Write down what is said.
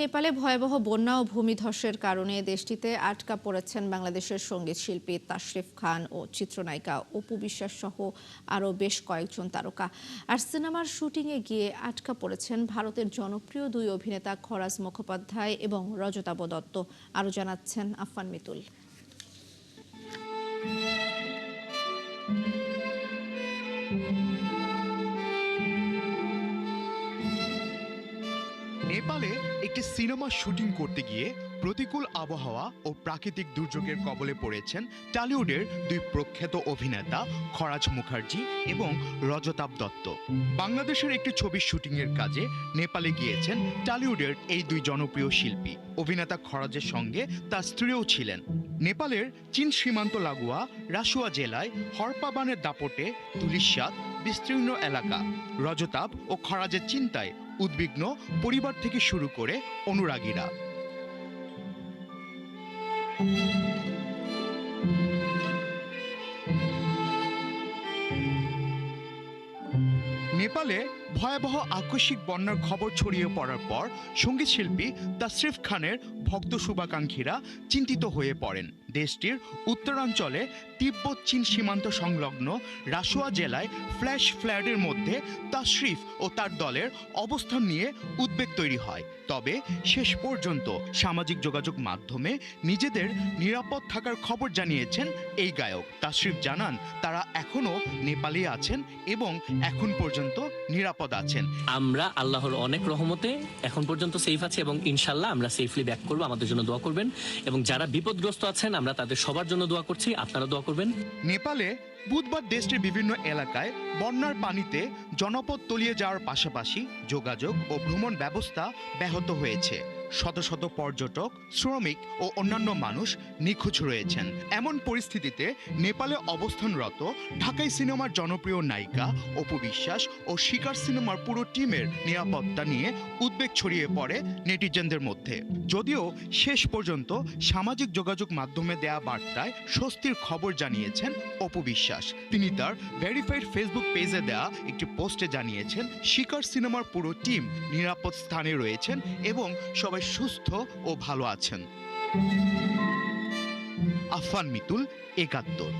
নেপালে ভয়াবহ বন্যা ও ভূমিধসের কারণে দেশটিতে আটকা পড়েছেন বাংলাদেশের সঙ্গীত শিল্পী তাশরিফ খান ও চিত্রনায়িকা অপু বিশ্বাস সহ আরও বেশ কয়েকজন তারকা। আর সিনেমার শুটিংয়ে গিয়ে আটকা পড়েছেন ভারতের জনপ্রিয় দুই অভিনেতা খরাজ মুখোপাধ্যায় এবং রজতাভ দত্ত। আরও জানাচ্ছেন আফফান মিতুল। নেপালে একটি সিনেমা শুটিং করতে গিয়ে প্রতিকূল আবহাওয়া ও প্রাকৃতিক দুর্যোগের কবলে পড়েছেন টলিউডের দুই প্রখ্যাত অভিনেতা খরাজ মুখার্জি এবং রজতাভ দত্ত। বাংলাদেশের একটি ছবির শুটিংয়ের কাজে নেপালে গিয়েছেন টলিউডের এই দুই জনপ্রিয় শিল্পী। অভিনেতা খরাজের সঙ্গে তার স্ত্রীও ছিলেন। নেপালের চীন সীমান্ত লাগোয়া রাসুয়া জেলায় হরপাবানের দাপটে তুলিশাত বিস্তীর্ণ এলাকা। রজতাভ ও খরাজের চিন্তায় উদ্বিগ্ন পরিবার থেকে শুরু করে অনুরাগীরা। নেপালে ভয়াবহ আকস্মিক বন্যার খবর ছড়িয়ে পড়ার পর সঙ্গীত শিল্পী তাশরিফ খানের ভক্ত শুভাকাঙ্ক্ষীরা চিন্তিত হয়ে পড়েন। দেশটির উত্তরাঞ্চলে তিব্বত চীন সীমান্ত সংলগ্ন রাসুয়া জেলায় ফ্ল্যাশ ফ্ল্যাডের মধ্যে তাশরিফ ও তার দলের অবস্থান নিয়ে উদ্বেগ তৈরি হয়। তবে শেষ পর্যন্ত সামাজিক যোগাযোগ মাধ্যমে নিজেদের নিরাপদ থাকার খবর জানিয়েছেন এই গায়ক। তাশরিফ জানান তারা এখনও নেপালে আছেন এবং এখন পর্যন্ত নিরাপদ আছেন। আমরা আল্লাহর অনেক রহমতে এখন পর্যন্ত সেফ আছি এবং ইনশাল্লাহ আমরা সেফলি ব্যাক করবো। আমাদের জন্য দোয়া করবেন এবং যারা বিপদগ্রস্ত আছেন আমরা তাদের সবার জন্য দোয়া করছি, আপনারা দোয়া করবেন। নেপালে বুধবার দেশটির বিভিন্ন এলাকায় বন্যার পানিতে জনপদ তলিয়ে যাওয়ার পাশাপাশি যোগাযোগ ও ভ্রমণ ব্যবস্থা ব্যাহত হয়েছে। শত শত পর্যটক, শ্রমিক ও অন্যান্য মানুষ নিখোঁজ রয়েছেন। এমন পরিস্থিতিতে নেপালে অবস্থানরত ঢাকাই সিনেমার জনপ্রিয় নায়িকা অপু বিশ্বাস ও শিকার সিনেমার পুরো টিমের নিরাপত্তা নিয়ে উদ্বেগ ছড়িয়ে পড়ে নেটিজেনদের মধ্যে। যদিও শেষ পর্যন্ত সামাজিক যোগাযোগ মাধ্যমে দেয়া বার্তায় স্বস্তির খবর জানিয়েছেন অপু বিশ্বাস। তিনি তার ভেরিফাইড ফেসবুক পেজে দেয়া একটি পোস্টে জানিয়েছেন শিকার সিনেমার পুরো টিম নিরাপদ স্থানে রয়েছেন এবং সবাই সুস্থ ও ভালো আছেন। আফফান মিতুল, ৭১।